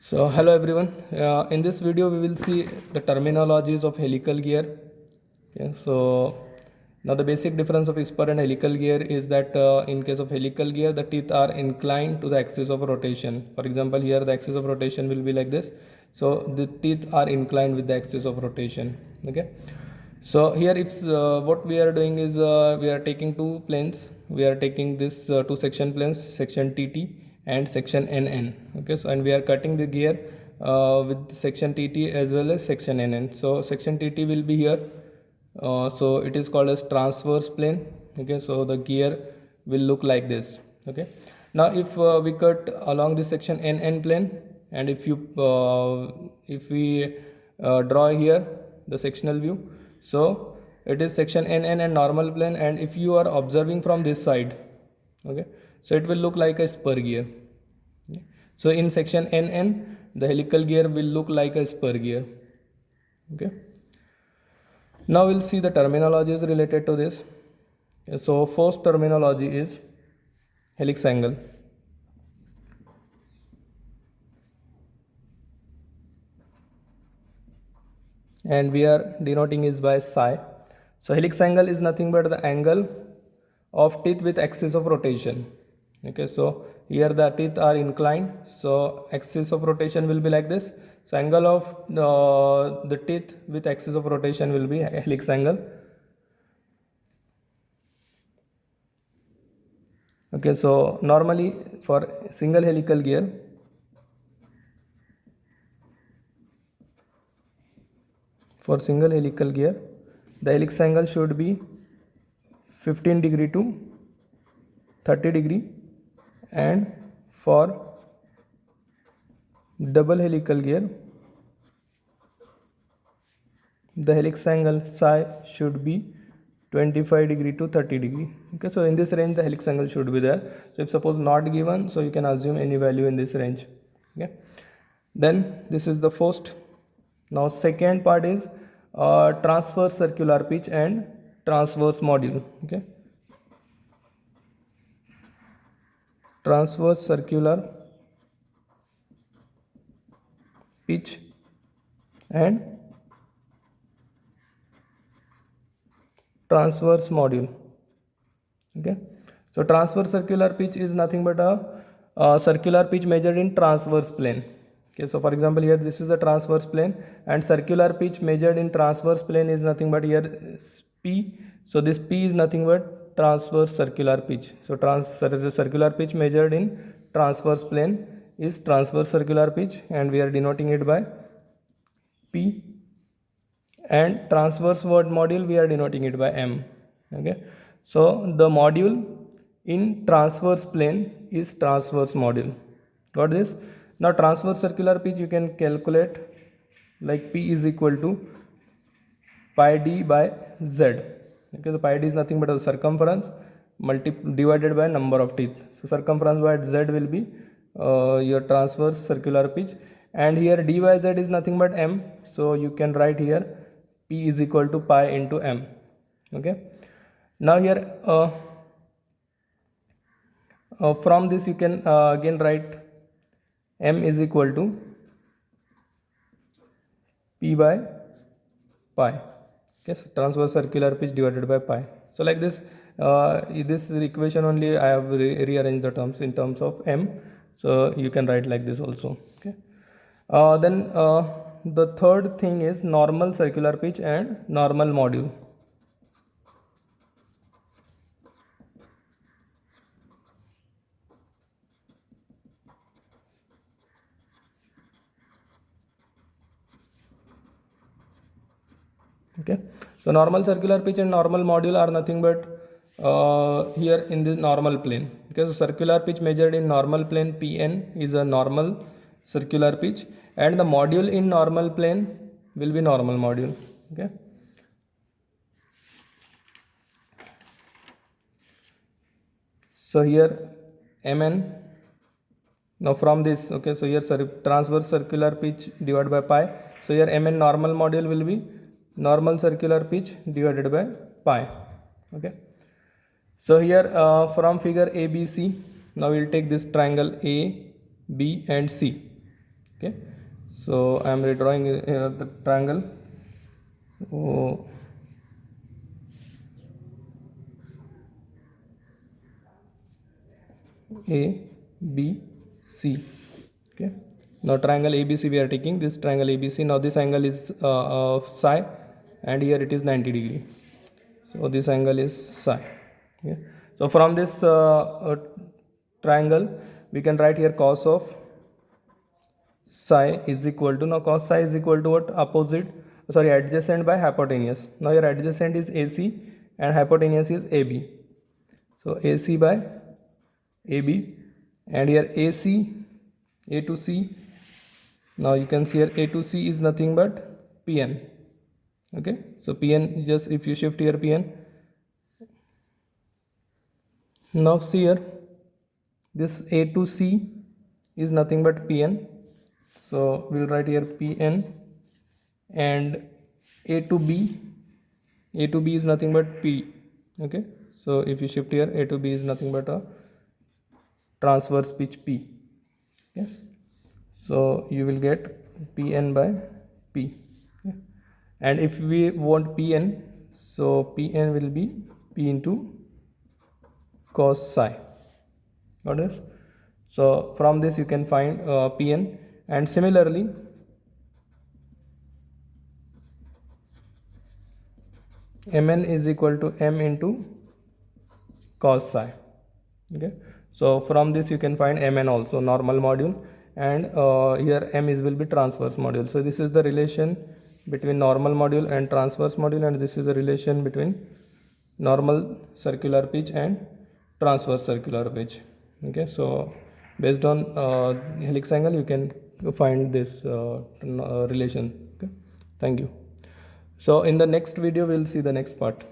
So hello everyone. In this video we will see the terminologies of helical gear. Okay, so now the basic difference of spur and helical gear is that in case of helical gear the teeth are inclined to the axis of rotation. For example, here the axis of rotation will be like this. So the teeth are inclined with the axis of rotation. Okay. So here if what we are doing is we are taking two planes. We are taking this two section planes, section TT and section NN. Okay, so and we are cutting the gear with section TT as well as section NN. So section TT will be here. So it is called as transverse plane. Okay, so the gear will look like this. Okay, now if we cut along this section NN plane, and if we draw here the sectional view, so it is section NN and normal plane, and if you are observing from this side, okay, so it will look like a spur gear. Okay. So in section NN the helical gear will look like a spur gear. Okay, now we'll see the terminologies related to this. So first terminology is helix angle. And we are denoting is by psi. So helix angle is nothing but the angle of teeth with axis of rotation. Okay, so here the teeth are inclined, so axis of rotation will be like this. So angle of the teeth with axis of rotation will be helix angle. Okay, so normally for single helical gear, the helix angle should be 15 degree to 30 degree, and for double helical gear the helix angle psi should be 25 degree to 30 degree. Okay, so in this range the helix angle should be there. So if suppose not given, so you can assume any value in this range. Okay, then this is the first. Now second part is transverse circular pitch and transverse module. Okay, transverse circular pitch and transverse module. Okay, so transverse circular pitch is nothing but a circular pitch measured in transverse plane. Okay, so for example here this is the transverse plane, and circular pitch measured in transverse plane is nothing but here P. So this P is nothing but transverse circular pitch. So circular pitch measured in transverse plane is transverse circular pitch, and we are denoting it by P, and transverse word module we are denoting it by M. Okay, so the module in transverse plane is transverse module. Got this? Now transverse circular pitch you can calculate like P is equal to pi d by z. Okay, so pi d is nothing but the circumference divided by number of teeth. So circumference by z will be your transverse circular pitch, and here d by z is nothing but M. So you can write here P is equal to pi into M. Okay, now here from this you can again write M is equal to P by pi. Okay, so transverse circular pitch divided by pi. So like this, this equation only I have rearranged the terms in terms of M. So you can write like this also. Okay, then the third thing is normal circular pitch and normal module. Okay, so normal circular pitch and normal module are nothing but here in the normal plane. Okay, so circular pitch measured in normal plane Pn is a normal circular pitch, and the module in normal plane will be normal module. Okay, so here Mn. Now from this, okay, so here transverse circular pitch divided by pi. So here Mn normal module will be normal circular pitch divided by pi. Okay, so here from figure ABC, now we'll take this triangle A, B and C. Okay, so I am redrawing here the triangle. So A, B, C. Okay. Now triangle ABC we are taking this triangle ABC. Now this angle is psi, and here it is 90 degree. So this angle is psi. Okay. So from this triangle we can write here cos of psi is equal to, now cos psi is equal to what? Opposite, sorry, adjacent by hypotenuse. Now your adjacent is AC and hypotenuse is AB. So AC by AB, and here AC, A to C. Now you can see here A to C is nothing but PN. Okay, so PN, just if you shift here PN. Now see here, this A to C is nothing but PN. So we'll write here PN, and A to B is nothing but P. Okay, so if you shift here, A to B is nothing but a transverse pitch P. Okay, so you will get PN by P. Okay. And if we want PN, so PN will be P into cos psi. Got this? So from this you can find PN, and similarly Mn is equal to M into cos psi. Okay, so from this you can find Mn also, normal module, and here M is will be transverse module. So this is the relation between normal module and transverse module, and this is the relation between normal circular pitch and transverse circular pitch. Okay, so based on helix angle you can find this relation. Okay, thank you. So in the next video we'll see the next part.